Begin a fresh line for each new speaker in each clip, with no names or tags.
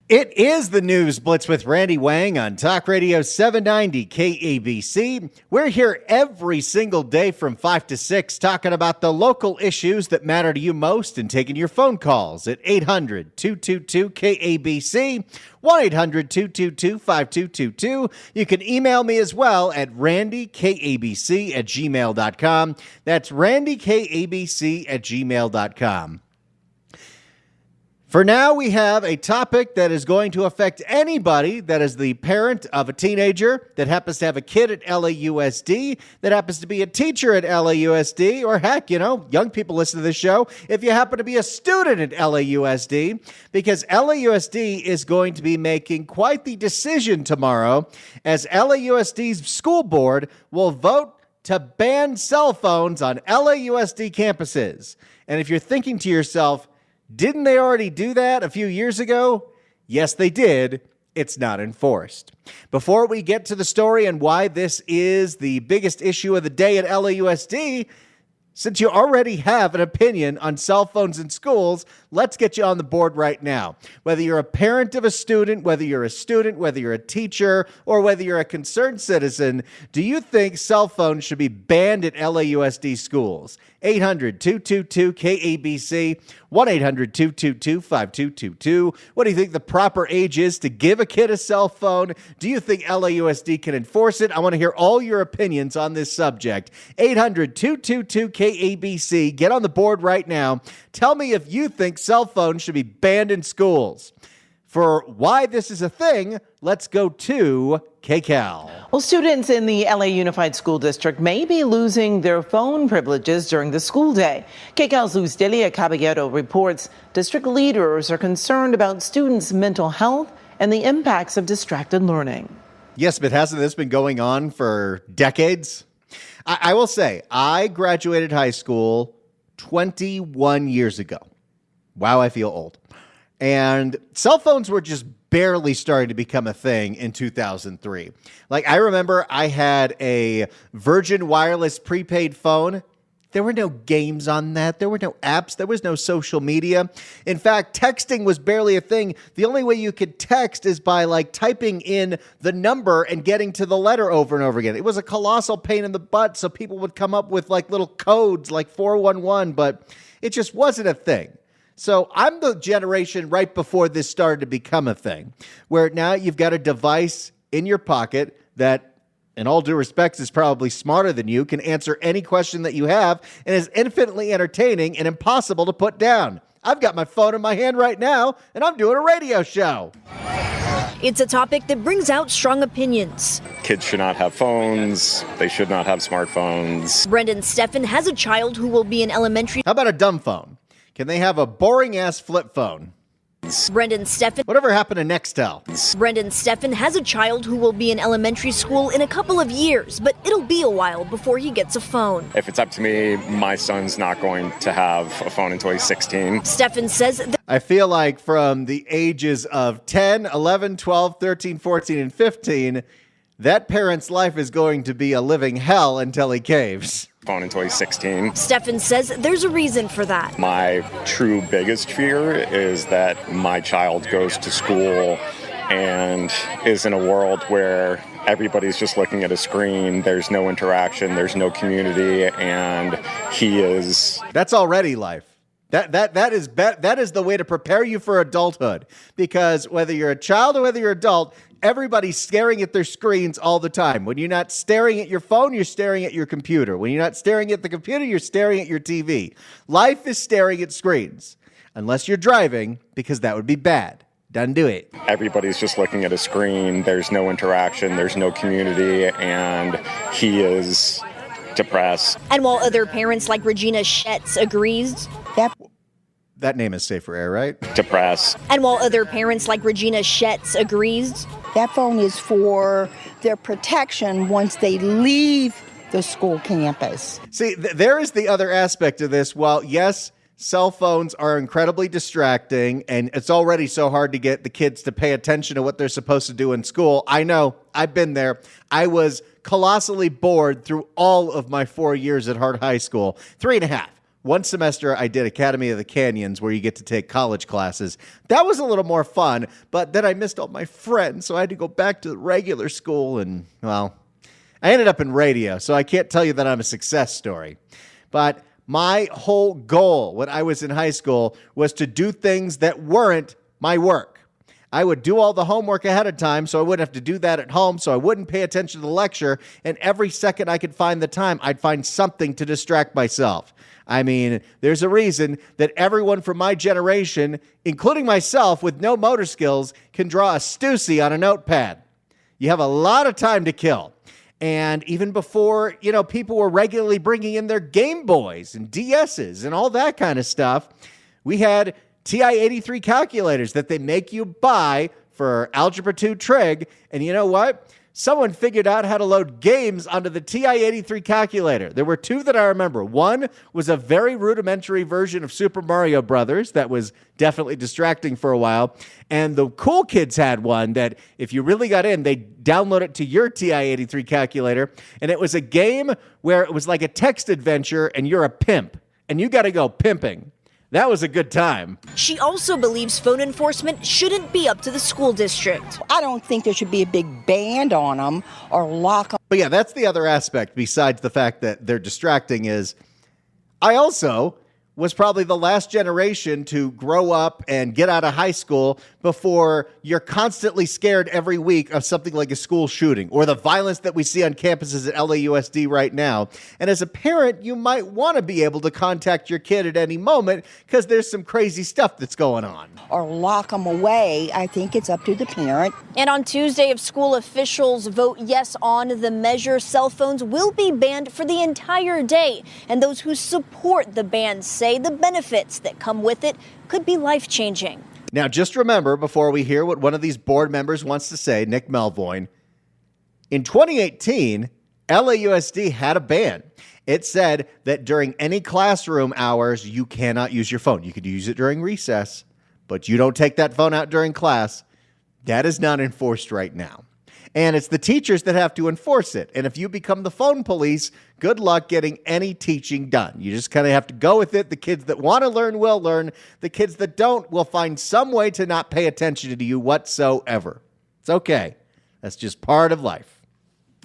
It is the News Blitz with Randy Wang on Talk Radio 790 KABC. We're here every single day from 5 to 6 talking about the local issues that matter to you most and taking your phone calls at 800-222-KABC, 1-800-222-5222. You can email me as well at randykabc@gmail.com. That's randykabc@gmail.com. For now, we have a topic that is going to affect anybody that is the parent of a teenager, that happens to have a kid at LAUSD, that happens to be a teacher at LAUSD, or heck, young people listen to this show if you happen to be a student at LAUSD, because LAUSD is going to be making quite the decision tomorrow as LAUSD's school board will vote to ban cell phones on LAUSD campuses. And if you're thinking to yourself, didn't they already do that a few years ago? Yes, they did. It's not enforced. Before we get to the story and why this is the biggest issue of the day at LAUSD, since you already have an opinion on cell phones in schools, let's get you on the board right now. Whether you're a parent of a student, whether you're a teacher, or whether you're a concerned citizen, do you think cell phones should be banned at LAUSD schools? 800-222-KABC, 1-800-222-5222. What do you think the proper age is to give a kid a cell phone? Do you think LAUSD can enforce it? I want to hear all your opinions on this subject. 800-222-KABC. Get on the board right now. Tell me if you think cell phones should be banned in schools. For why this is a thing, let's go to KCAL.
Well, students in the LA Unified School District may be losing their phone privileges during the school day. KCAL's Luz Caballero reports district leaders are concerned about students' mental health and the impacts of distracted learning.
Yes, but hasn't this been going on for decades? I will say, I graduated high school 21 years ago. Wow, I feel old. And cell phones were just barely starting to become a thing in 2003. Like, I remember I had a Virgin Wireless prepaid phone. There were no games on that. There were no apps. There was no social media. In fact, texting was barely a thing. The only way you could text is by typing in the number and getting to the letter over and over again. It was a colossal pain in the butt. So people would come up with little codes like 411, but it just wasn't a thing. So I'm the generation right before this started to become a thing, where now you've got a device in your pocket that, in all due respects, is probably smarter than you, can answer any question that you have, and is infinitely entertaining and impossible to put down. I've got my phone in my hand right now, and I'm doing a radio show.
It's a topic that brings out strong opinions.
Kids should not have phones. They should not have smartphones.
Brendan Steffen has a child who will be in elementary.
How about a dumb phone? Can they have a boring-ass flip phone?
Brendan Steffen.
Whatever happened to Nextel?
Brendan Steffen has a child who will be in elementary school in a couple of years, but it'll be a while before he gets a phone.
If it's up to me, my son's not going to have a phone until he's 16.
Steffen says
I feel like from the ages of 10, 11, 12, 13, 14, and 15, that parent's life is going to be a living hell until he caves.
Phone until he's 16.
Steffen says there's a reason for that.
My true biggest fear is that my child goes to school and is in a world where everybody's just looking at a screen. There's no interaction, there's no community, and he is...
That's already life. That is the way to prepare you for adulthood, because whether you're a child or whether you're an adult, everybody's staring at their screens all the time. When you're not staring at your phone, you're staring at your computer. When you're not staring at the computer, you're staring at your TV. Life is staring at screens, unless you're driving, because that would be bad. Don't do it.
Everybody's just looking at a screen. There's no interaction. There's no community. And he is depressed.
And while other parents like Regina Schetz agrees...
That name is safe for air, right?
Depressed.
And while other parents like Regina Schetz agrees...
That phone is for their protection once they leave the school campus.
See, there is the other aspect of this. While, yes, cell phones are incredibly distracting, and it's already so hard to get the kids to pay attention to what they're supposed to do in school. I know. I've been there. I was colossally bored through all of my 4 years at Hart High School. 3.5. one semester I did Academy of the Canyons, where you get to take college classes. That was a little more fun, but then I missed all my friends, so I had to go back to the regular school, and, well, I ended up in radio, so I can't tell you that I'm a success story. But my whole goal when I was in high school was to do things that weren't my work. I would do all the homework ahead of time so I wouldn't have to do that at home, so I wouldn't pay attention to the lecture, and every second I could find the time, I'd find something to distract myself. I mean, there's a reason that everyone from my generation, including myself with no motor skills, can draw a Stussy on a notepad. You have a lot of time to kill. And even before, people were regularly bringing in their Game Boys and DSs and all that kind of stuff, we had TI-83 calculators that they make you buy for Algebra 2 Trig. And you know what? Someone figured out how to load games onto the TI-83 calculator. There were two that I remember. One was a very rudimentary version of Super Mario Brothers that was definitely distracting for a while. And the cool kids had one that if you really got in, they download it to your TI-83 calculator. And it was a game where it was like a text adventure and you're a pimp. And you got to go pimping. That was a good time.
She also believes phone enforcement shouldn't be up to the school district.
I don't think there should be a big ban on them or lock them.
But yeah, that's the other aspect besides the fact that they're distracting is I also was probably the last generation to grow up and get out of high school before you're constantly scared every week of something like a school shooting or the violence that we see on campuses at LAUSD right now. And as a parent, you might want to be able to contact your kid at any moment because there's some crazy stuff that's going on.
Or lock them away. I think it's up to the parent.
And on Tuesday, if school officials vote yes on the measure, cell phones will be banned for the entire day. And those who support the ban say the benefits that come with it could be life-changing.
Now, just remember, before we hear what one of these board members wants to say, Nick Melvoin, in 2018, LAUSD had a ban. It said that during any classroom hours, you cannot use your phone. You could use it during recess, but you don't take that phone out during class. That is not enforced right now. And it's the teachers that have to enforce it. And if you become the phone police, good luck getting any teaching done. You just kind of have to go with it. The kids that want to learn will learn. The kids that don't will find some way to not pay attention to you whatsoever. It's okay. That's just part of life.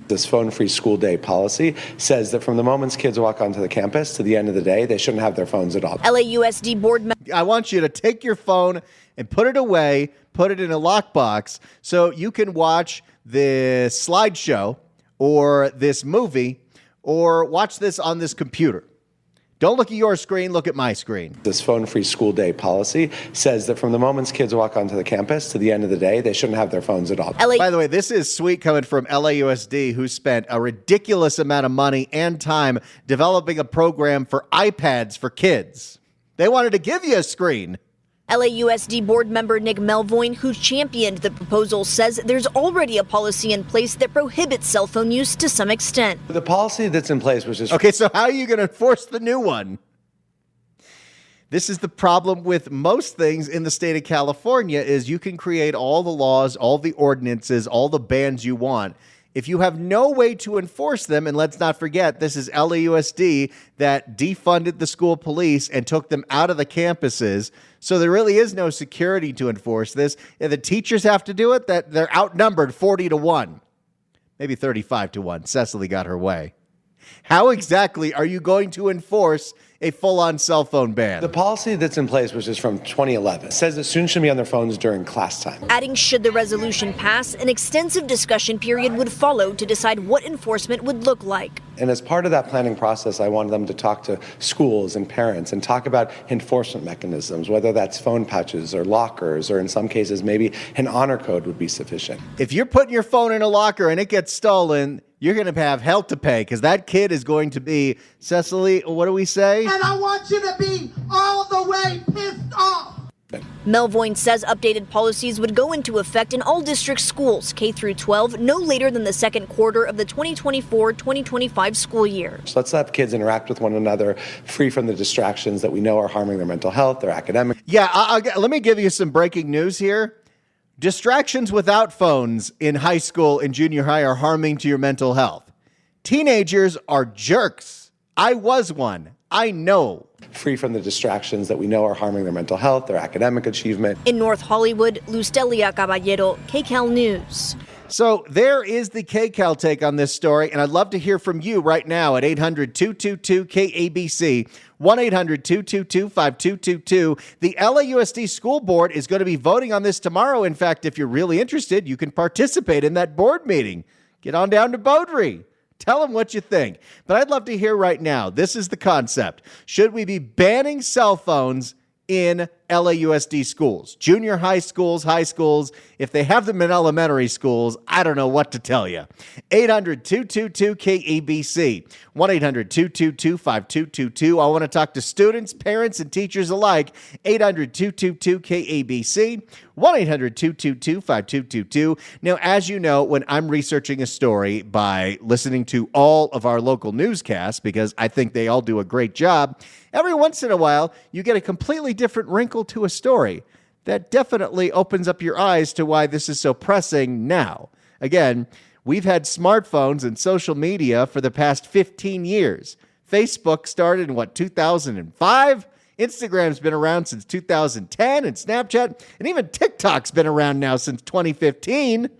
This phone-free school day policy says that from the moment kids walk onto the campus to the end of the day, they shouldn't have their phones at all.
LAUSD board member.
I want you to take your phone and put it away, put it in a lockbox so you can watch this slideshow or this movie or watch this on this computer. Don't look at your screen, look at my screen.
This phone-free school day policy says that from the moment kids walk onto the campus to the end of the day, they shouldn't have their phones at all.
By the way, this is sweet coming from LAUSD, who spent a ridiculous amount of money and time developing a program for iPads for kids. They wanted to give you a screen.
LAUSD board member Nick Melvoin, who championed the proposal, says there's already a policy in place that prohibits cell phone use to some extent.
The policy that's in place was just...
Okay, so how are you going to enforce the new one? This is the problem with most things in the state of California is you can create all the laws, all the ordinances, all the bans you want. If you have no way to enforce them, and let's not forget, this is LAUSD that defunded the school police and took them out of the campuses, so there really is no security to enforce this. If the teachers have to do it, that they're outnumbered 40-1, maybe 35-1. Cecily got her way. How exactly are you going to enforce a full-on cell phone ban?
The policy that's in place, which is from 2011, it says that students should be on their phones during class time.
Adding, should the resolution pass, an extensive discussion period would follow to decide what enforcement would look like.
And as part of that planning process, I wanted them to talk to schools and parents and talk about enforcement mechanisms, whether that's phone pouches or lockers, or in some cases, maybe an honor code would be sufficient.
If you're putting your phone in a locker and it gets stolen, you're going to have hell to pay because that kid is going to be, Cecily, what do we say?
And I want you to be all the way pissed off.
Melvoin says updated policies would go into effect in all district schools, K through 12, no later tthan the second quarter of the 2024-2025 school year.
So let's let kids interact with one another, free from the distractions that we know are harming their mental health, their academic.
Yeah, let me give you some breaking news here. Distractions without phones in high school and junior high are harming to your mental health. Teenagers are jerks. I was one. I know.
free from the distractions that we know are harming their mental health, their academic achievement.
In North Hollywood, Lustelia Caballero, KCAL News.
So there is the KCAL take on this story, and I'd love to hear from you right now at 800-222-KABC, 1-800-222-5222. The LAUSD School Board is going to be voting on this tomorrow. In fact, if you're really interested, you can participate in that board meeting. Get on down to Beaudry. Tell them what you think. But I'd love to hear right now, this is the concept. Should we be banning cell phones in LAUSD schools, junior high schools, if they have them in elementary schools? I don't know what to tell you. 800-222-KABC, 1-800-222-5222. I want to talk to students, parents, and teachers alike. 800-222-KABC, 1-800-222-5222. Now, as you know, when I'm researching a story by listening to all of our local newscasts, because I think they all do a great job, every once in a while, you get a completely different wrinkle to a story that definitely opens up your eyes to why this is so pressing now. Again, we've had smartphones and social media for the past 15 years. Facebook started in, 2005? Instagram's been around since 2010, and Snapchat, and even TikTok's been around now since 2015.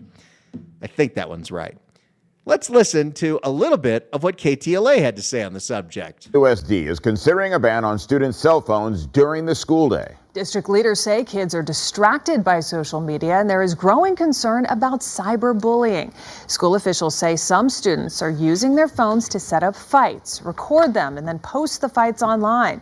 I think that one's right. Let's listen to a little bit of what KTLA had to say on the subject.
LAUSD is considering a ban on students' cell phones during the school day.
District leaders say kids are distracted by social media, and there is growing concern about cyberbullying. School officials say some students are using their phones to set up fights, record them, and then post the fights online.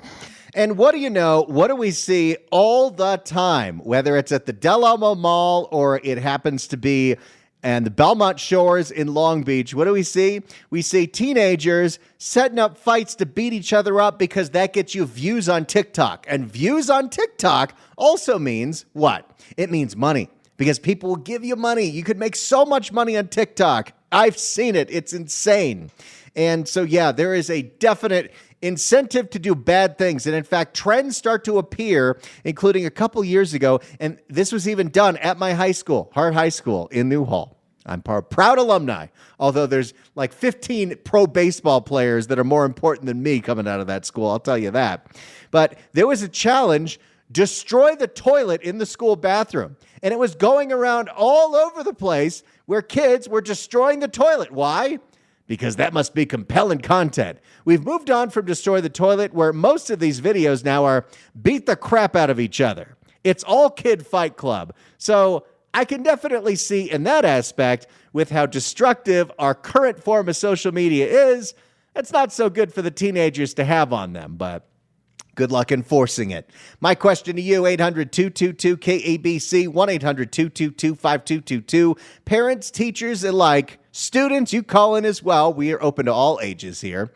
And what do you know? What do we see all the time? Whether it's at the Del Amo Mall or it happens to be and the Belmont Shores in Long Beach, what do we see? We see teenagers setting up fights to beat each other up because that gets you views on TikTok. And views on TikTok also means what? It means money, because people will give you money. You could make so much money on TikTok. I've seen it. It's insane. And so, yeah, there is a definite incentive to do bad things. And in fact, trends start to appear, including a couple years ago. And this was even done at my high school, Hart High School in Newhall. I'm proud alumni, although there's like 15 pro baseball players that are more important than me coming out of that school. I'll tell you that. But there was a challenge, destroy the toilet in the school bathroom. And it was going around all over the place where kids were destroying the toilet. Why? Because that must be compelling content. We've moved on from destroy the toilet, where most of these videos now are beat the crap out of each other. It's all kid fight club. So I can definitely see in that aspect, with how destructive our current form of social media is, it's not so good for the teenagers to have on them, but good luck enforcing it. My question to you, 800-222-KABC, 1-800-222-5222. Parents, teachers alike, students, you call in as well. We are open to all ages here.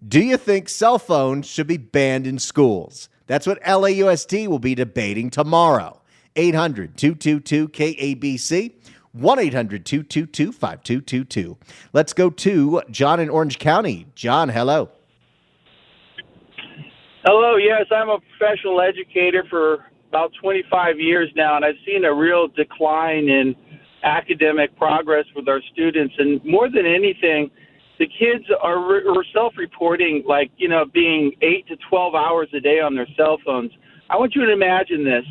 Do you think cell phones should be banned in schools? That's what LAUSD will be debating tomorrow. 800-222-KABC, 1-800-222-5222. Let's go to John in Orange County. John, hello.
Hello, yes, I'm a professional educator for about 25 years now, and I've seen a real decline in academic progress with our students. And more than anything, the kids are self-reporting, like, being 8 to 12 hours a day on their cell phones. I want you to imagine this.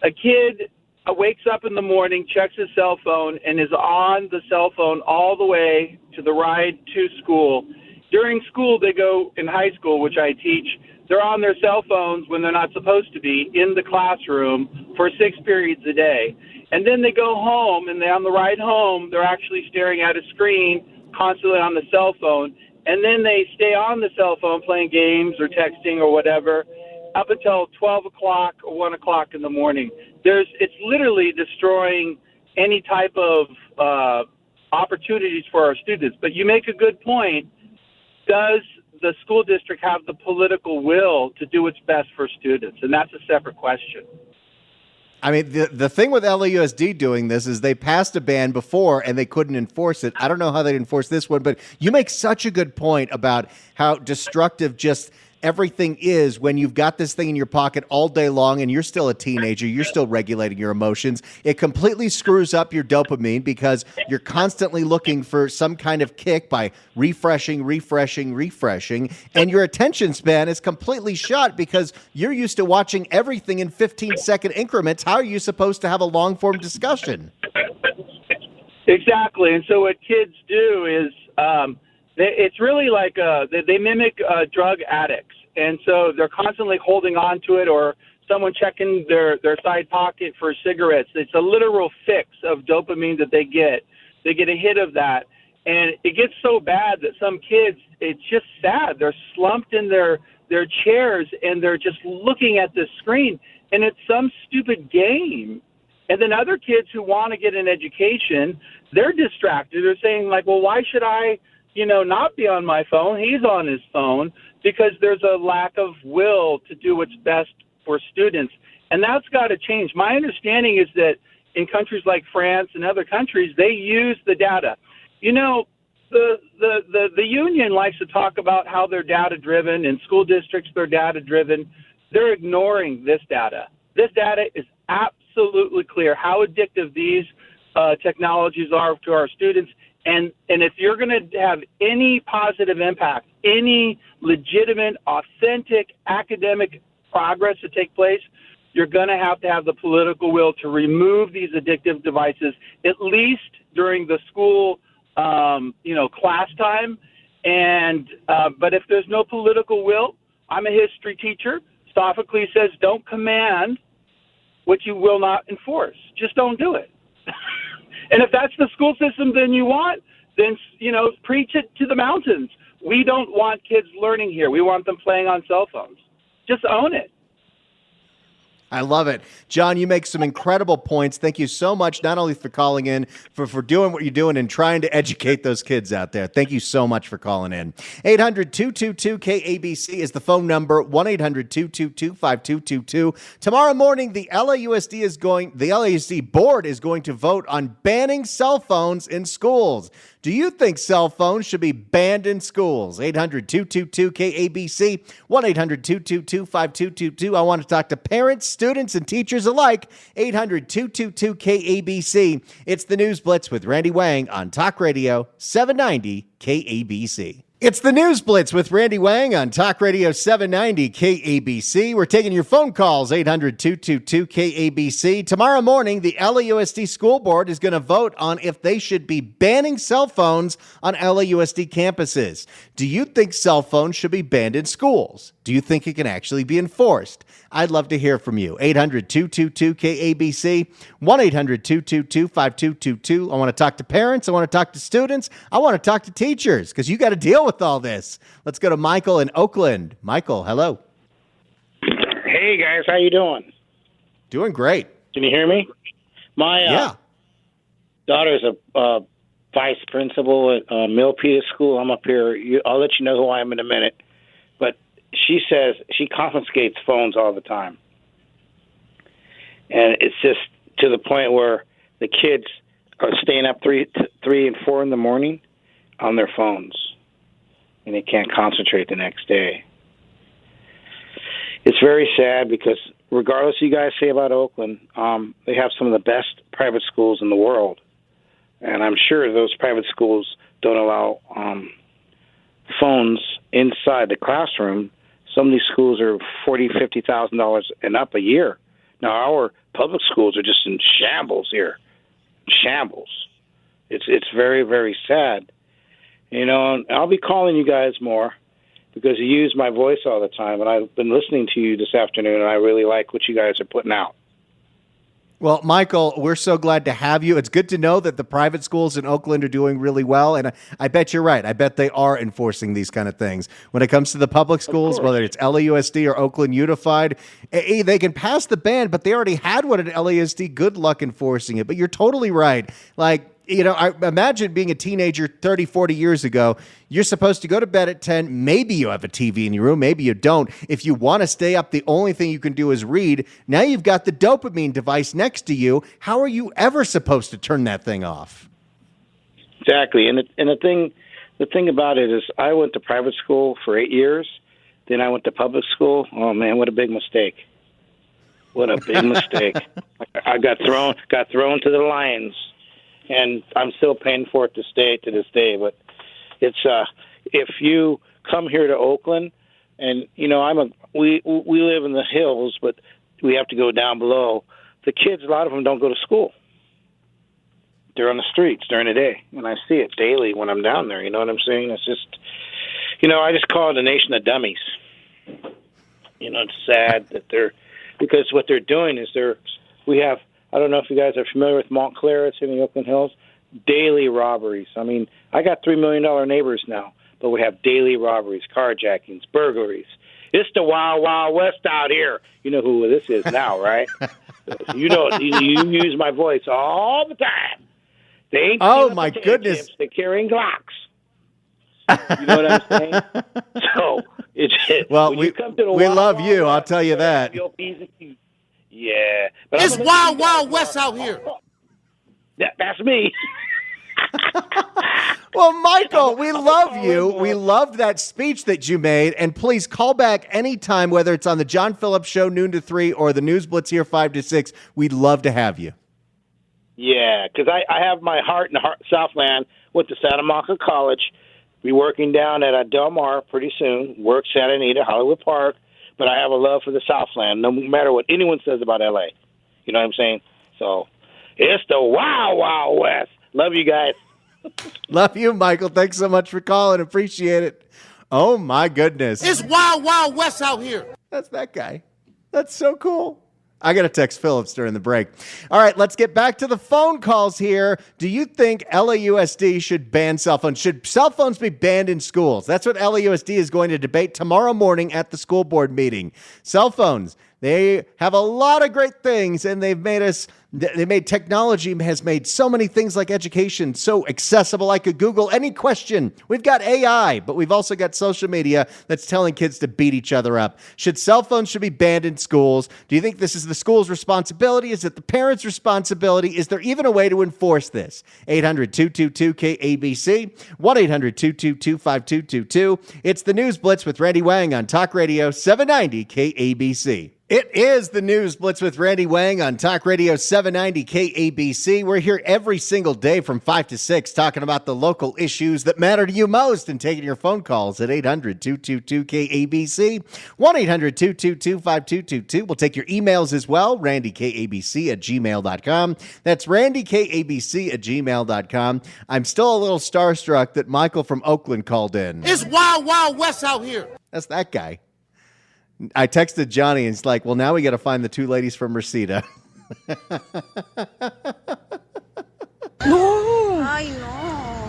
A kid wakes up in the morning, checks his cell phone, and is on the cell phone all the way to the ride to school. During school, they go, in high school, which I teach, they're on their cell phones when they're not supposed to be in the classroom for 6 periods a day. And then they go home, and on the ride home, they're actually staring at a screen, constantly on the cell phone. And then they stay on the cell phone playing games or texting or whatever up until 12 o'clock or 1 o'clock in the morning. It's literally destroying any type of opportunities for our students. But you make a good point. Does the school district have the political will to do what's best for students? And that's a separate question.
I mean, the thing with LAUSD doing this is they passed a ban before and they couldn't enforce it. I don't know how they'd enforce this one, but you make such a good point about how destructive just everything is when you've got this thing in your pocket all day long and you're still a teenager, you're still regulating your emotions. It completely screws up your dopamine because you're constantly looking for some kind of kick by refreshing, and your attention span is completely shot because you're used to watching everything in 15-second increments. How are you supposed to have a long-form discussion?
Exactly. And so what kids do is it's really like they mimic drug addicts. And so they're constantly holding on to it, or someone checking their side pocket for cigarettes. It's a literal fix of dopamine that they get. They get a hit of that. And it gets so bad that some kids, it's just sad. They're slumped in their chairs and they're just looking at this screen. And it's some stupid game. And then other kids who want to get an education, they're distracted. They're saying, like, well, why should I, not be on my phone? He's on his phone, because there's a lack of will to do what's best for students. And that's got to change. My understanding is that in countries like France and other countries, they use the data. The union likes to talk about how they're data-driven, and school districts, they're data-driven. They're ignoring this data. This data is absolutely clear how addictive these technologies are to our students. And if you're going to have any positive impact, any legitimate, authentic academic progress to take place, you're going to have the political will to remove these addictive devices, at least during the school, class time. And but if there's no political will, I'm a history teacher. Sophocles says, don't command what you will not enforce. Just don't do it. And if that's the school system then you want, then, preach it to the mountains. We don't want kids learning here. We want them playing on cell phones. Just own it.
I love it. John, you make some incredible points. Thank you so much, not only for calling in, for doing what you're doing and trying to educate those kids out there. Thank you so much for calling in. 800-222-KABC is the phone number, 1-800-222-5222. Tomorrow morning, the LAUSD board is going to vote on banning cell phones in schools. Do you think cell phones should be banned in schools? 800-222-KABC, 1-800-222-5222. I want to talk to parents, students, and teachers alike. 800-222-KABC. It's the News Blitz with Randy Wang on Talk Radio 790 KABC. It's the News Blitz with Randy Wang on Talk Radio 790 KABC. We're taking your phone calls, 800-222-KABC. Tomorrow morning, the LAUSD School Board is going to vote on if they should be banning cell phones on LAUSD campuses. Do you think cell phones should be banned in schools? Do you think it can actually be enforced? I'd love to hear from you. 800-222-KABC, 1-800-222-5222. I want to talk to parents. I want to talk to students. I want to talk to teachers because you got to deal with all this. Let's go to Michael in Oakland. Michael, hello.
Hey, guys. How you doing?
Doing great.
Can you hear me? My daughter is a vice principal at Milpitas School. I'm up here. I'll let you know who I am in a minute. But she says she confiscates phones all the time. And it's just to the point where the kids are staying up 3 and 4 in the morning on their phones. And they can't concentrate the next day. It's very sad because regardless what you guys say about Oakland, they have some of the best private schools in the world. And I'm sure those private schools don't allow phones inside the classroom. Some of these schools are $40,000, $50,000 and up a year. Now, our public schools are just in shambles here. Shambles. It's very, very sad. And I'll be calling you guys more because you use my voice all the time. And I've been listening to you this afternoon, and I really like what you guys are putting out.
Well, Michael, we're so glad to have you. It's good to know that the private schools in Oakland are doing really well. And I bet you're right. I bet they are enforcing these kind of things. When it comes to the public schools, whether it's LAUSD or Oakland Unified, they can pass the ban, but they already had one at LAUSD. Good luck enforcing it. But you're totally right. Like, I imagine being a teenager 30, 40 years ago, you're supposed to go to bed at 10. Maybe you have a TV in your room. Maybe you don't. If you want to stay up, the only thing you can do is read. Now you've got the dopamine device next to you. How are you ever supposed to turn that thing off?
Exactly. And the thing about it is I went to private school for 8 years. Then I went to public school. Oh man, what a big mistake! What a big mistake! I got thrown to the lions, and I'm still paying for it to this day. But it's if you come here to Oakland, and you know we live in the hills, but we have to go down below. The kids, a lot of them don't go to school. They're on the streets during the day, and I see it daily when I'm down there. You know what I'm saying? It's just, I just call it a nation of dummies. It's sad that because what they're doing is we have, I don't know if you guys are familiar with Montclair, it's in the Oakland Hills, daily robberies. I mean, I got $3 million neighbors now, but we have daily robberies, carjackings, burglaries. It's the Wild Wild West out here. You know who this is now, right? You use my voice all the time. They ain't
my
potato
goodness.
chips, they're carrying Glocks. You know what I'm saying? So
well,
we
love you. I'll tell you that.
Yeah, but
it's Wild Wild West out here.
That's me.
Well, Michael, we love you. We loved that speech that you made. And please call back anytime, whether it's on the John Phillips Show, noon to 3, or the News Blitz here, 5 to 6. We'd love to have you.
Yeah, because I have my heart in the Southland. Went to Santa Monica College. Be working down at Del Mar pretty soon. Work Santa Anita, Hollywood Park. But I have a love for the Southland, no matter what anyone says about L.A. You know what I'm saying? So it's the Wild Wild West. Love you guys.
Love you, Michael. Thanks so much for calling. Appreciate it. Oh, my goodness.
It's Wild Wild West out here.
That's that guy. That's so cool. I got to text Phillips during the break. All right, let's get back to the phone calls here. Do you think LAUSD should ban cell phones? Should cell phones be banned in schools? That's what LAUSD is going to debate tomorrow morning at the school board meeting. Cell phones, they have a lot of great things, and technology has made so many things like education so accessible. I could Google any question. We've got AI, but we've also got social media that's telling kids to beat each other up. Should cell phones should be banned in schools? Do you think this is the school's responsibility? Is it the parents' responsibility? Is there even a way to enforce this? 800-222-KABC, 1-800-222-5222. It's the News Blitz with Randy Wang on Talk Radio 790 KABC. It is the News Blitz with Randy Wang on Talk Radio 790 KABC. We're here every single day from 5 to 6 talking about the local issues that matter to you most and taking your phone calls at 800-222-KABC, 1-800-222-5222. We'll take your emails as well, randykabc@gmail.com. That's randykabc@gmail.com. I'm still a little starstruck that Michael from Oakland called in.
It's Wild Wild West out here.
That's that guy. I texted Johnny and he's like, well, now we got to find the two ladies from Reseda.
I know.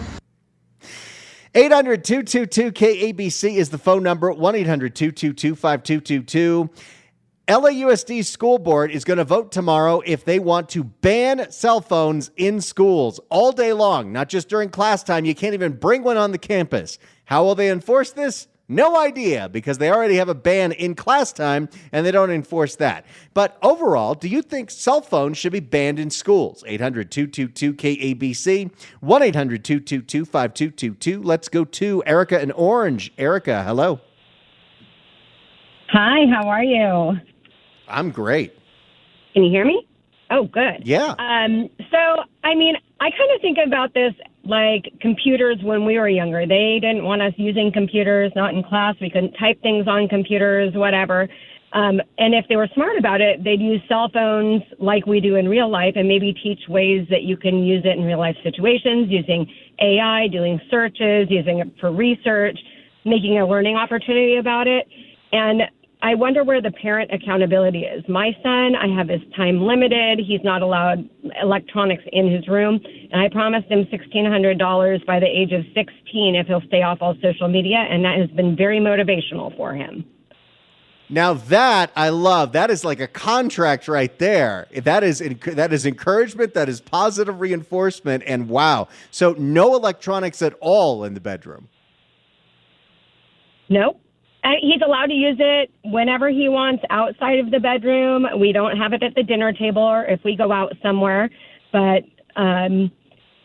800-222-KABC is the phone number, 1-800-222-5222. LAUSD school board is going to vote tomorrow if they want to ban cell phones in schools all day long, not just during class time. You can't even bring one on the campus. How will they enforce this? No idea, because they already have a ban in class time and they don't enforce that. But overall, do you think cell phones should be banned in schools? 800-222-KABC, 1-800-222-5222. Let's go to Erica in Orange. Erica, hello.
Hi, how are you?
I'm great.
Can you hear me? Oh, good.
Yeah.
I kind of think about this like computers when we were younger. They didn't want us using computers, not in class. We couldn't type things on computers, whatever. And if they were smart about it, they'd use cell phones like we do in real life and maybe teach ways that you can use it in real life situations, using AI, doing searches, using it for research, making a learning opportunity about it. And I wonder where the parent accountability is. My son, I have his time limited. He's not allowed electronics in his room. And I promised him $1,600 by the age of 16 if he'll stay off all social media. And that has been very motivational for him.
Now that I love, that is like a contract right there. That is encouragement. That is positive reinforcement. And wow. So no electronics at all in the bedroom.
Nope. He's allowed to use it whenever he wants outside of the bedroom. We don't have it at the dinner table or if we go out somewhere. But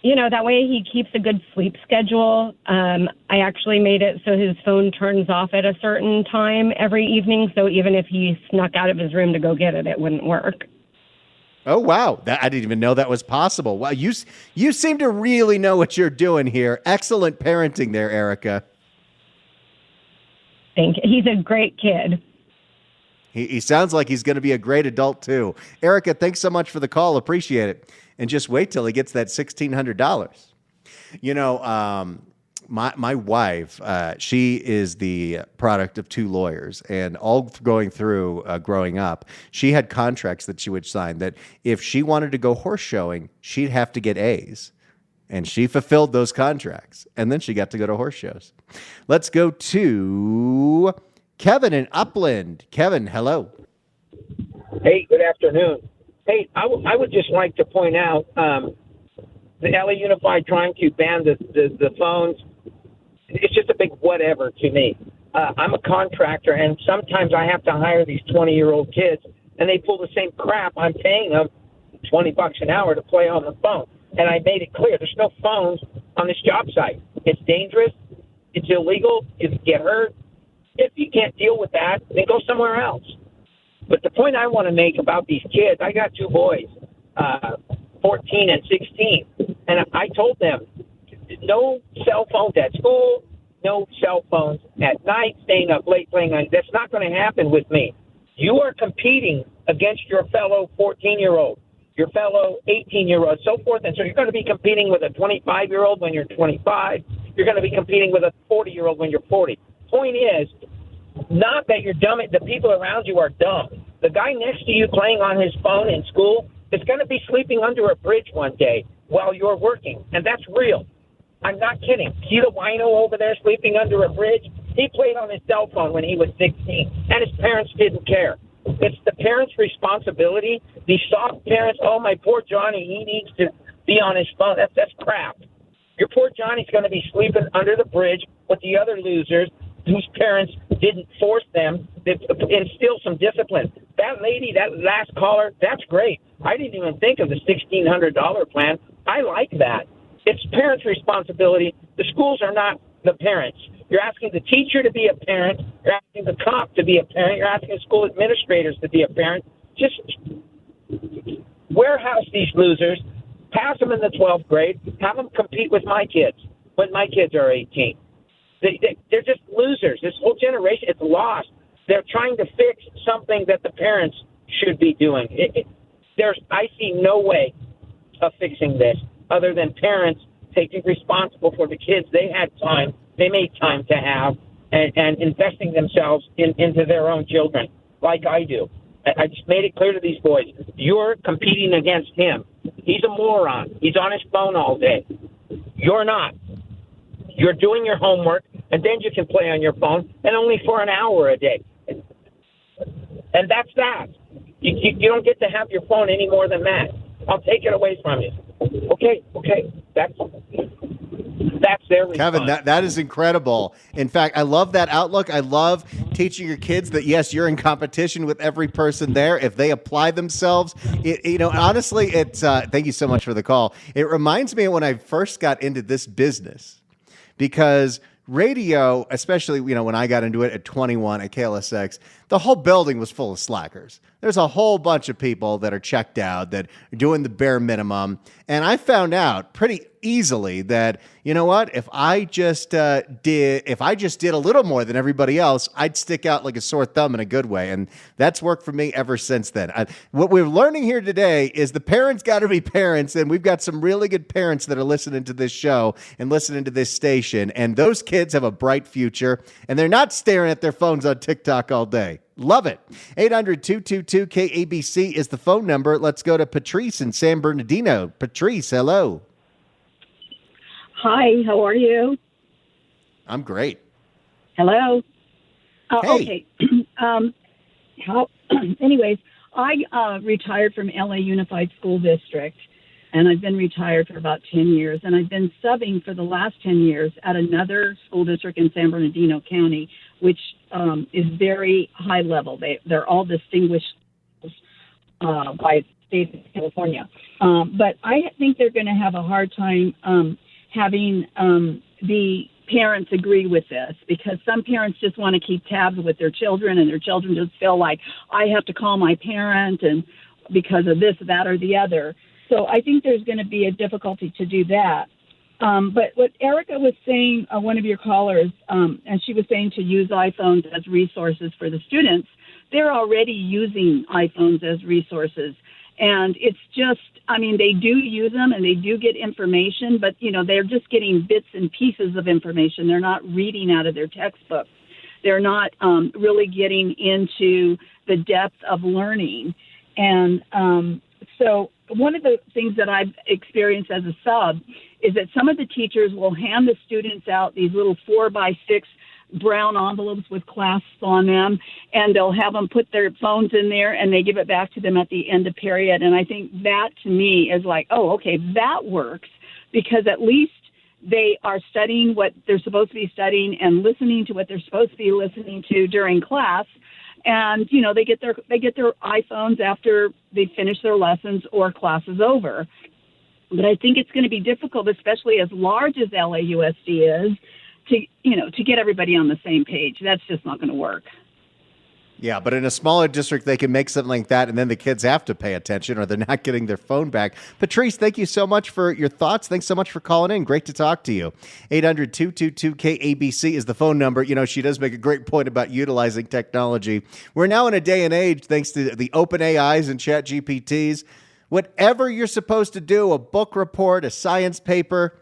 that way he keeps a good sleep schedule. I actually made it so his phone turns off at a certain time every evening. So even if he snuck out of his room to go get it, it wouldn't work.
Oh, wow. I didn't even know that was possible. Wow, you seem to really know what you're doing here. Excellent parenting there, Erica.
Thank you. He's a great kid.
He sounds like he's going to be a great adult, too. Erica, thanks so much for the call. Appreciate it. And just wait till he gets that $1,600. My wife, she is the product of 2 lawyers, and all going through growing up, she had contracts that she would sign that if she wanted to go horse showing, she'd have to get A's. And she fulfilled those contracts, and then she got to go to horse shows. Let's go to Kevin in Upland. Kevin, hello.
Hey, good afternoon. Hey, I would just like to point out the LA Unified trying to ban the phones. It's just a big whatever to me. I'm a contractor, and sometimes I have to hire these 20-year-old kids, and they pull the same crap. I'm paying them $20 an hour to play on the phone. And I made it clear, there's no phones on this job site. It's dangerous. It's illegal. You can get hurt. If you can't deal with that, then go somewhere else. But the point I want to make about these kids, I got 2 boys, 14 and 16, and I told them, no cell phones at school, no cell phones at night, staying up late playing on. That's not going to happen with me. You are competing against your fellow 14-year-old, your fellow 18-year-old, so forth. And so you're going to be competing with a 25-year-old when you're 25. You're going to be competing with a 40-year-old when you're 40. Point is, not that you're dumb. The people around you are dumb. The guy next to you playing on his phone in school is going to be sleeping under a bridge one day while you're working, and that's real. I'm not kidding. See the wino over there sleeping under a bridge? He played on his cell phone when he was 16, and his parents didn't care. It's the parents' responsibility. These soft parents, oh, my poor Johnny, he needs to be on his phone. That's crap. Your poor Johnny's going to be sleeping under the bridge with the other losers whose parents didn't force them to instill some discipline. That lady, that last caller, that's great. I didn't even think of the $1,600 plan. I like that. It's parents' responsibility. The schools are not the parents. You're asking the teacher to be a parent. You're asking the cop to be a parent. You're asking school administrators to be a parent. Just warehouse these losers, pass them in the 12th grade, have them compete with my kids when my kids are 18. They're just losers. This whole generation, it's lost. They're trying to fix something that the parents should be doing. I see no way of fixing this other than parents taking responsible for the kids they made time to have, and investing themselves into their own children, like I do. I just made it clear to these boys, you're competing against him. He's a moron. He's on his phone all day. You're not. You're doing your homework, and then you can play on your phone, and only for an hour a day. And that's that. You don't get to have your phone any more than that. I'll take it away from you. Okay. That's their response.
Kevin, that is incredible. In fact, I love that outlook. I love teaching your kids that, yes, you're in competition with every person there. If they apply themselves, honestly, it's thank you so much for the call. It reminds me of when I first got into this business, because radio, especially, when I got into it at 21 at KLSX, the whole building was full of slackers. There's a whole bunch of people that are checked out, that are doing the bare minimum. And I found out pretty easily that, you know what, if I just did a little more than everybody else, I'd stick out like a sore thumb in a good way. And that's worked for me ever since then. What we're learning here today is the parents got to be parents. And we've got some really good parents that are listening to this show and listening to this station. And those kids have a bright future, and they're not staring at their phones on TikTok all day. Love it. 800-222-KABC is the phone number. Let's go to Patrice in San Bernardino. Patrice, hello.
Hi, how are you?
I'm great.
Hello.
Hey.
Okay. Anyways, I retired from LA Unified School District, and I've been retired for about 10 years, and I've been subbing for the last 10 years at another school district in San Bernardino County, which is very high level. They're all distinguished by state of California. But I think they're going to have a hard time having the parents agree with this, because some parents just want to keep tabs with their children, and their children just feel like, I have to call my parent and because of this, that, or the other. So I think there's going to be a difficulty to do that. But what Erica was saying, one of your callers, and she was saying to use iPhones as resources for the students, they're already using iPhones as resources. And it's just, I mean, they do use them and they do get information, but, you know, they're just getting bits and pieces of information. They're not reading out of their textbooks. They're not really getting into the depth of learning. And so one of the things that I've experienced as a sub is that some of the teachers will hand the students out these little 4x6 brown envelopes with clasps on them, and they'll have them put their phones in there and they give it back to them at the end of period. And I think that to me is like, oh, okay, that works, because at least they are studying what they're supposed to be studying and listening to what they're supposed to be listening to during class. And, you know, they get their iPhones after they finish their lessons or class is over. But I think it's going to be difficult, especially as large as LAUSD is, to get everybody on the same page. That's just not going to work.
Yeah, but in a smaller district, they can make something like that, and then the kids have to pay attention or they're not getting their phone back. Patrice, thank you so much for your thoughts. Thanks so much for calling in. Great to talk to you. 800-222-KABC is the phone number. You know, she does make a great point about utilizing technology. We're now in a day and age, thanks to the open AIs and chat GPTs. Whatever you're supposed to do, a book report, a science paper,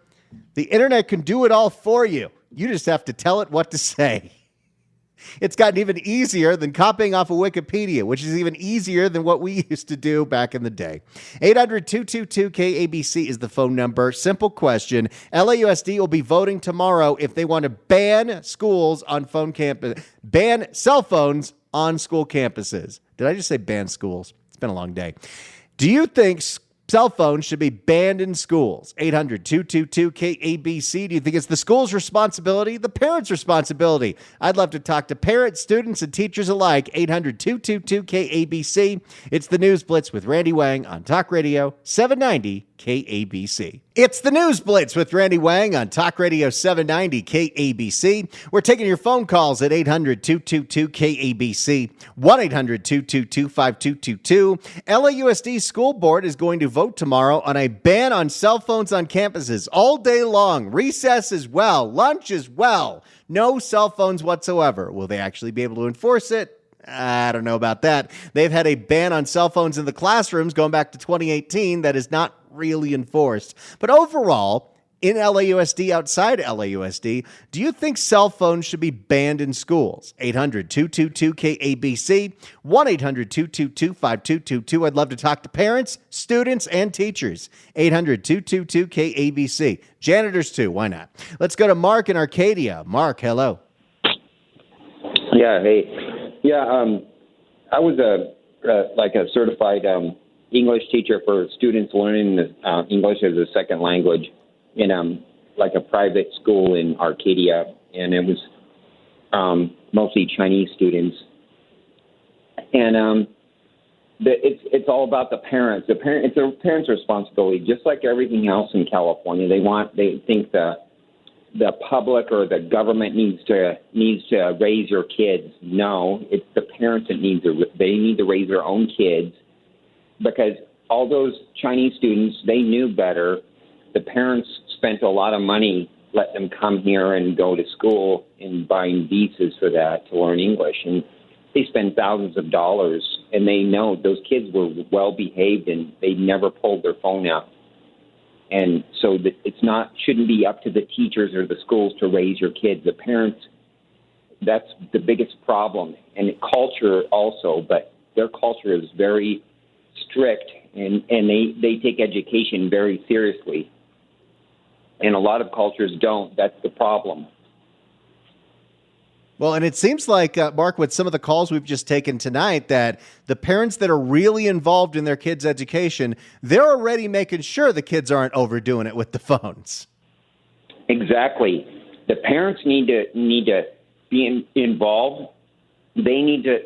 the internet can do it all for you. You just have to tell it what to say. It's gotten even easier than copying off of Wikipedia, which is even easier than what we used to do back in the day. 800-222-KABC is the phone number. Simple question. LAUSD will be voting tomorrow if they want to ban schools on ban cell phones on school campuses. Did I just say ban schools? It's been a long day. Do you think cell phones should be banned in schools? 800-222-KABC. Do you think it's the school's responsibility, the parents' responsibility? I'd love to talk to parents, students, and teachers alike. 800-222-KABC. It's the News Blitz with Randy Wang on Talk Radio 790 KABC. It's the News Blitz with Randy Wang on Talk Radio 790 KABC. We're taking your phone calls at 800-222-KABC, 1-800-222-5222. LAUSD School Board is going to vote tomorrow on a ban on cell phones on campuses all day long, recess as well, lunch as well. No cell phones whatsoever. Will they actually be able to enforce it? I don't know about that. They've had a ban on cell phones in the classrooms going back to 2018 that is not really enforced. But overall, in LAUSD, outside LAUSD, do you think cell phones should be banned in schools? 800-222-KABC, 1-800-222-5222. I'd love to talk to parents, students, and teachers. 800-222-KABC. Janitors too, why not? Let's go to Mark in Arcadia. Mark, hello.
Yeah, hey. Yeah, I was a certified English teacher for students learning English as a second language in a private school in Arcadia, and it was mostly Chinese students. And it's all about the parents. It's the parents' responsibility, just like everything else in California. They think the public or the government needs to raise your kids. No, it's the parents that need to raise their own kids, because all those Chinese students, they knew better. The parents spent a lot of money, let them come here and go to school and buying visas for that to learn English, and they spend thousands of dollars, and they know those kids were well behaved and they never pulled their phone out. And so shouldn't be up to the teachers or the schools to raise your kids. The parents, that's the biggest problem. And culture also, but their culture is very strict, and they take education very seriously. And a lot of cultures don't. That's the problem.
Well, and it seems like, Mark, with some of the calls we've just taken tonight, that the parents that are really involved in their kids' education, they're already making sure the kids aren't overdoing it with the phones.
Exactly. The parents need to be involved. They need to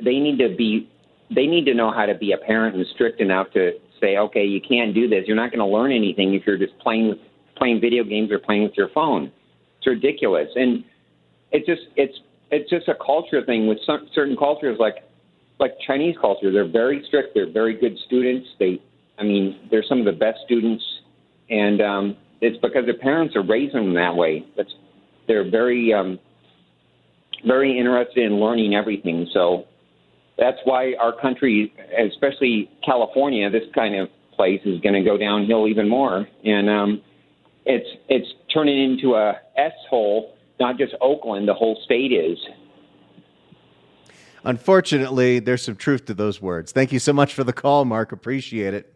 know how to be a parent and strict enough to say, okay, you can't do this. You're not going to learn anything if you're just playing video games or playing with your phone. It's ridiculous. And it's just a culture thing with certain cultures, like Chinese culture. They're very strict. They're very good students. They're some of the best students, and it's because their parents are raising them that way. They're very very interested in learning everything. So that's why our country, especially California, this kind of place is going to go downhill even more. And it's turning into a S-hole, not just Oakland, the whole state is.
Unfortunately, there's some truth to those words. Thank you so much for the call, Mark. Appreciate it.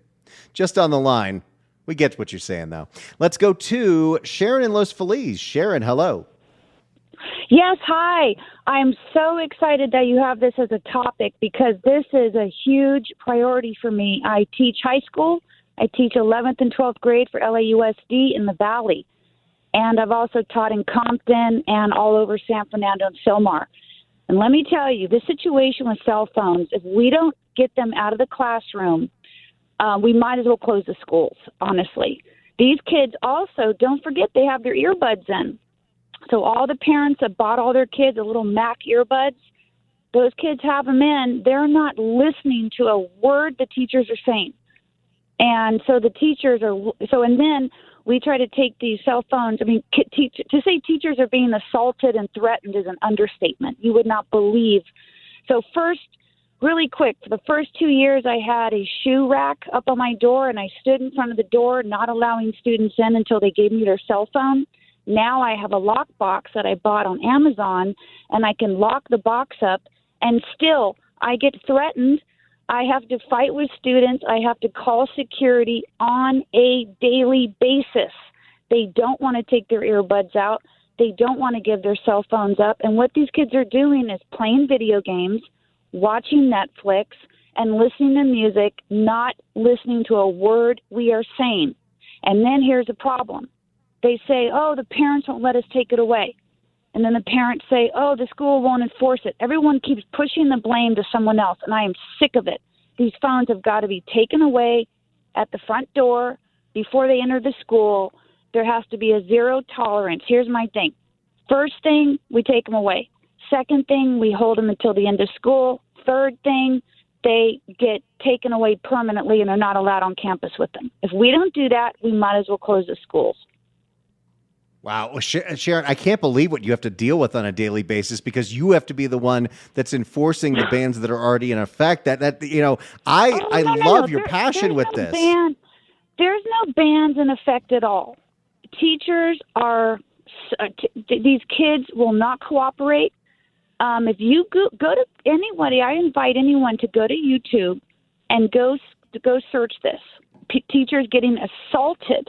Just on the line. We get what you're saying, though. Let's go to Sharon in Los Feliz. Sharon, hello.
Yes, hi. I'm so excited that you have this as a topic because this is a huge priority for me. I teach high school. I teach 11th and 12th grade for LAUSD in the Valley. And I've also taught in Compton and all over San Fernando and Silmar. And let me tell you, the situation with cell phones, if we don't get them out of the classroom, we might as well close the schools, honestly. These kids also, don't forget, they have their earbuds in. So all the parents that bought all their kids a little Mac earbuds, those kids have them in. They're not listening to a word the teachers are saying. And so the teachers are – and then we try to take these cell phones. I mean, to say teachers are being assaulted and threatened is an understatement. You would not believe. So first, really quick, for the first 2 years, I had a shoe rack up on my door, and I stood in front of the door, not allowing students in until they gave me their cell phone. Now I have a lock box that I bought on Amazon, and I can lock the box up, and still I get threatened. I have to fight with students. I have to call security on a daily basis. They don't want to take their earbuds out. They don't want to give their cell phones up. And what these kids are doing is playing video games, watching Netflix, and listening to music, not listening to a word we are saying. And then here's the problem. They say, oh, the parents won't let us take it away. And then the parents say, oh, the school won't enforce it. Everyone keeps pushing the blame to someone else, and I am sick of it. These phones have got to be taken away at the front door before they enter the school. There has to be a zero tolerance. Here's my thing. First thing, we take them away. Second thing, we hold them until the end of school. Third thing, they get taken away permanently and they're not allowed on campus with them. If we don't do that, we might as well close the schools.
Wow. Well, Sharon, I can't believe what you have to deal with on a daily basis because you have to be the one that's enforcing the bans that are already in effect. I love your passion with this.
There's no bans in effect at all. Teachers are, these kids will not cooperate. If you go to anybody, I invite anyone to go to YouTube and go search this. Teachers getting assaulted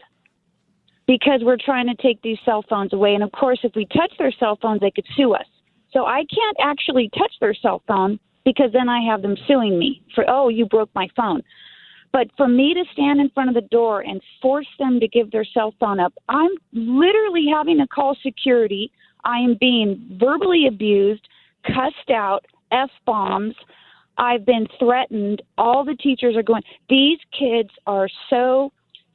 because we're trying to take these cell phones away. And, of course, if we touch their cell phones, they could sue us. So I can't actually touch their cell phone because then I have them suing me for, oh, you broke my phone. But for me to stand in front of the door and force them to give their cell phone up, I'm literally having to call security. I am being verbally abused, cussed out, F-bombs. I've been threatened. All the teachers are going, these kids are so...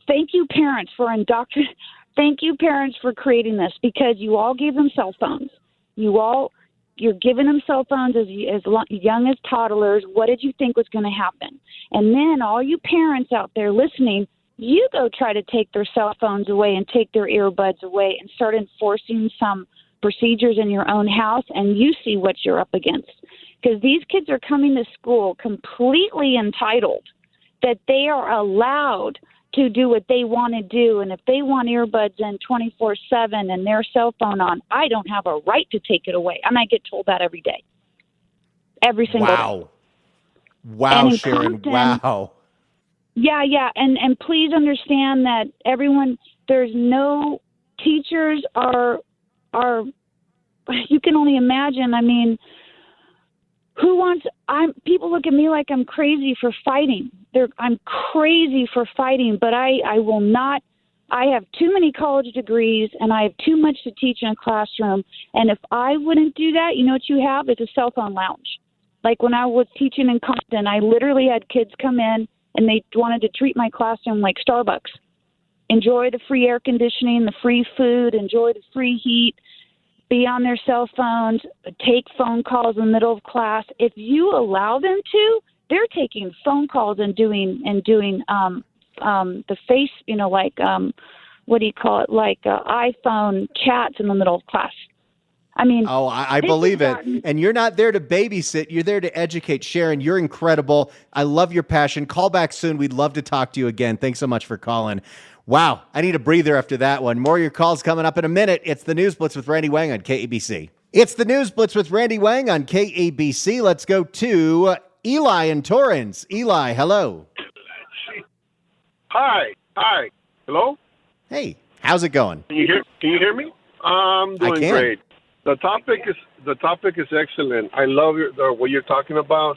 Thank you, parents, for indoctrinating. Thank you, parents, for creating this because you all gave them cell phones. You're giving them cell phones as young as toddlers. What did you think was going to happen? And then all you parents out there listening, you go try to take their cell phones away and take their earbuds away and start enforcing some procedures in your own house, and you see what you're up against. Because these kids are coming to school completely entitled that they are allowed to do what they want to do. And if they want earbuds in 24/7 and their cell phone on, I don't have a right to take it away. And I get told that every day. Every single day.
Wow, Sharon. Compton, wow.
Yeah. And please understand that everyone, there's no teachers are, you can only imagine. I mean, people look at me like I'm crazy for fighting. I'm crazy for fighting, but I will not. I have too many college degrees and I have too much to teach in a classroom. And if I wouldn't do that, you know what you have is a cell phone lounge. Like when I was teaching in Compton, I literally had kids come in and they wanted to treat my classroom like Starbucks. Enjoy the free air conditioning, the free food, enjoy the free heat, be on their cell phones, take phone calls in the middle of class. If you allow them to, they're taking phone calls and doing the face, what do you call it, like iPhone chats in the middle of class. I mean,
I believe it. And you're not there to babysit. You're there to educate. Sharon, you're incredible. I love your passion. Call back soon. We'd love to talk to you again. Thanks so much for calling. Wow, I need a breather after that one. More of your calls coming up in a minute. It's the News Blitz with Randy Wang on KABC. It's the News Blitz with Randy Wang on KABC. Let's go to Eli in Torrance. Eli, hello.
Hi. Hello?
Hey, how's it going?
Can you hear me? I'm doing great. The topic is excellent. I love what you're talking about.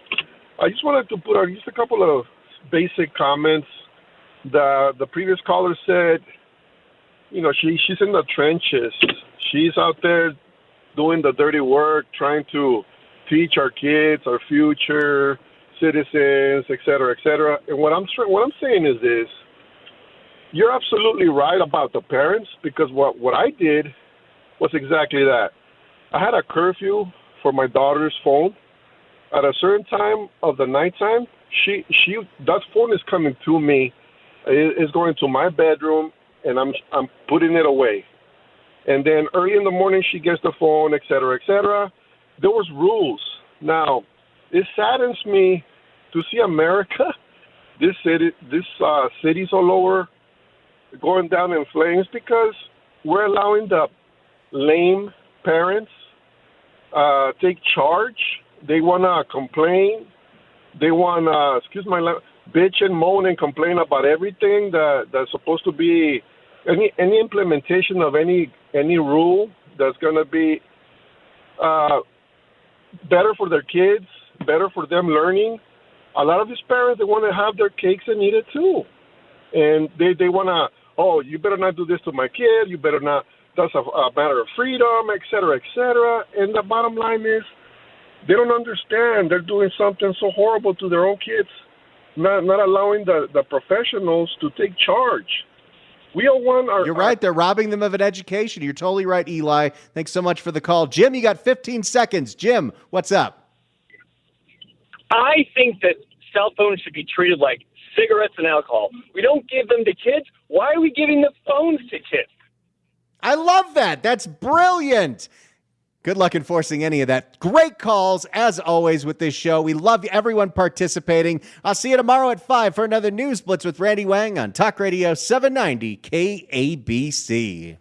I just wanted to put out just a couple of basic comments. The previous caller said, she's in the trenches. She's out there doing the dirty work, trying to teach our kids, our future citizens, et cetera, et cetera. And what I'm saying is this: you're absolutely right about the parents, because what I did was exactly that. I had a curfew for my daughter's phone. At a certain time of the nighttime, that phone is coming to me. It's going to my bedroom, and I'm putting it away. And then early in the morning, she gets the phone, et cetera, et cetera. There was rules. Now, it saddens me to see America, cities all over, going down in flames because we're allowing the lame parents take charge. They want to complain. They want to, bitch and moan and complain about everything that's supposed to be any implementation of any rule that's going to be better for their kids, better for them learning. A lot of these parents, they want to have their cakes and eat it too. And they want to, you better not do this to my kid. You better not. That's a matter of freedom, et cetera, et cetera. And the bottom line is they don't understand. They're doing something so horrible to their own kids, not allowing the professionals to take charge. We all want our...
You're right. They're robbing them of an education. You're totally right, Eli. Thanks so much for the call. Jim, you got 15 seconds. Jim, what's up?
I think that cell phones should be treated like cigarettes and alcohol. We don't give them to kids. Why are we giving the phones to kids?
I love that. That's brilliant. Good luck enforcing any of that. Great calls, as always, with this show. We love everyone participating. I'll see you tomorrow at 5 for another News Blitz with Randy Wang on Talk Radio 790 KABC.